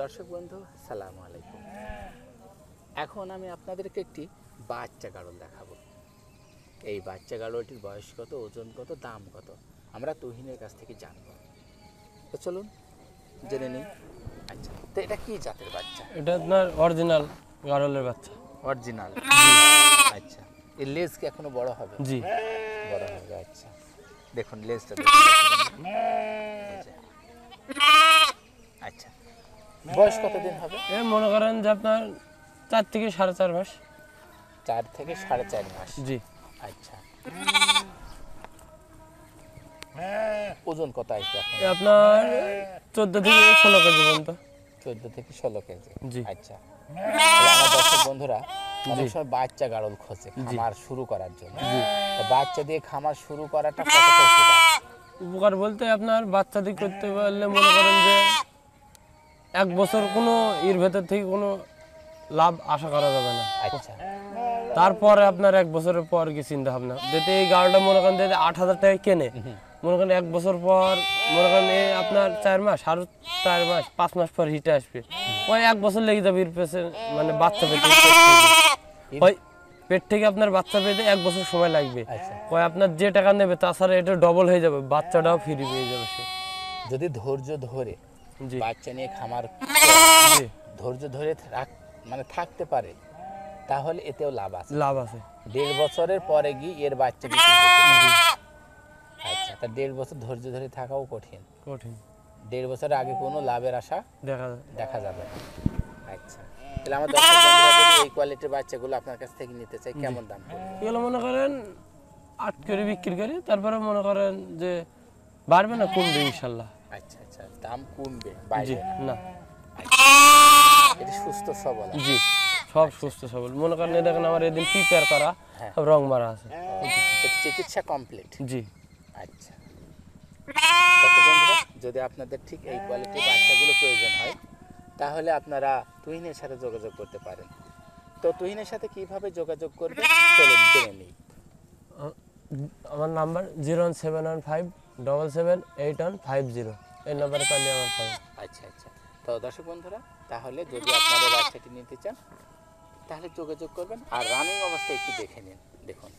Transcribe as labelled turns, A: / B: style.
A: দর্শক বন্ধু সালামু আলাইকুম। এখন আমি আপনাদেরকে একটি বাচ্চা গাড়ল দেখাবো। এই বাচ্চা গাড়লটির বয়স কত, ওজন কত, দাম কত আমরা তুহিনের কাছ থেকে জানবো। তো চলুন জেনে নিই। আচ্ছা, তো এটা কি জাতের বাচ্চা?
B: এটা আপনার অরিজিনাল গাড়লের বাচ্চা।
A: অরিজিনাল? আচ্ছা, এর লেজ কি এখনো বড় হবে?
B: জি,
A: বড় হবে। আচ্ছা, দেখুন লেজটা। আচ্ছা, বয়স কতদিন হবে?
B: এ মনে করেন যে আপনার 4 থেকে 4.5 মাস।
A: 4 থেকে 4.5 মাস।
B: জি।
A: আচ্ছা, ওজন কত আসবে এখন?
B: এ আপনার 14 থেকে 16 কেজি পর্যন্ত।
A: 14 থেকে 16 কেজি।
B: জি।
A: আচ্ছা, তাহলে আমার দর্শক বন্ধুরা অনেক সময় বাচ্চা গাড়ল খোঁজে খামার শুরু করার জন্য। তো বাচ্চা দিয়ে খামার শুরু করাটা কতটা উপকার?
B: উপকার বলতে আপনার বাচ্চা দিয়ে করতে পারলে মনে করেন যে 1 বছর কোনো এর ভেতর থেকে কোনো লাভ আশা করা যাবে না।
A: আচ্ছা,
B: তারপরে আপনার 1 বছরের পর কি চিন্তা ভাবনা, যেতে এই গাড়লটা মনে করেন যে 8,000 টাকা কেনে, মনে করেন 1 বছর পর মনে করেন আপনার 4 মাস, আরো 4 মাস 5 মাস পর হিটে আসবে। ওই 1 বছর লেগে যাবে এর পেছনে, মানে বাচ্চা পেতে। ওই পেট থেকে আপনার বাচ্চা পেতে 1 বছর সময় লাগবে। ওই আপনার যে টাকা নেবে তাছাড়া এটা ডবল হয়ে যাবে, বাচ্চাটাও ফ্রি পেয়ে যাবে সে।
A: যদি ধৈর্য ধরে
B: জি,
A: বাচ্চা নিয়ে খামার
B: জি,
A: ধৈর্য ধরে মানে থাকতে পারে তাহলে এতেও লাভ আছে।
B: লাভ আছে।
A: 1.5 বছরের পরে গিয়ে এর বাচ্চা বিক্রি করতে পারে। আচ্ছা, তা 1.5 বছর ধৈর্য ধরে থাকাও কঠিন। 1.5 বছরের আগে কোনো লাভের আশা দেখা যাবে না। আচ্ছা, তাহলে আমার দর্শক বন্ধুরা যদি এই কোয়ালিটির বাচ্চাগুলো আপনার কাছ থেকে নিতে চাই, কেমন দাম পড়বে?
B: এগুলো মনে করেন 8 করে বিক্রি করি, তারপরে মনে করেন যে বাড়বে না কমবে ইনশাল্লাহ।
A: আচ্ছা আচ্ছা, দাম কমবে
B: জি,
A: বাইরে?
B: না,
A: এটা সুস্থ সবল?
B: জি, সব সুস্থ সবল। মনে করেন এই দেখেন আমার এদিন প্রিপেয়ার করা, সব রং মারা আছে।
A: চিকিৎসা কমপ্লিট?
B: জি।
A: আচ্ছা, দর্শক বন্ধুরা যদি আপনাদের ঠিক এই কোয়ালিটির বাচ্চাগুলো প্রয়োজন হয় তাহলে আপনারা তুহিনের সাথে যোগাযোগ করতে পারেন। তো তুহিনের সাথে কিভাবে যোগাযোগ করবেন চলুন জেনে নিই।
B: আমার নাম্বার 01715778150, এই নাম্বারে পাইলে আমার পাবেন।
A: আচ্ছা আচ্ছা, তো দর্শক বন্ধুরা তাহলে যদি আপনারা বাচ্চাটি নিতে চান তাহলে যোগাযোগ করবেন। আর রানিং অবস্থা একটু দেখে নিন, দেখুন।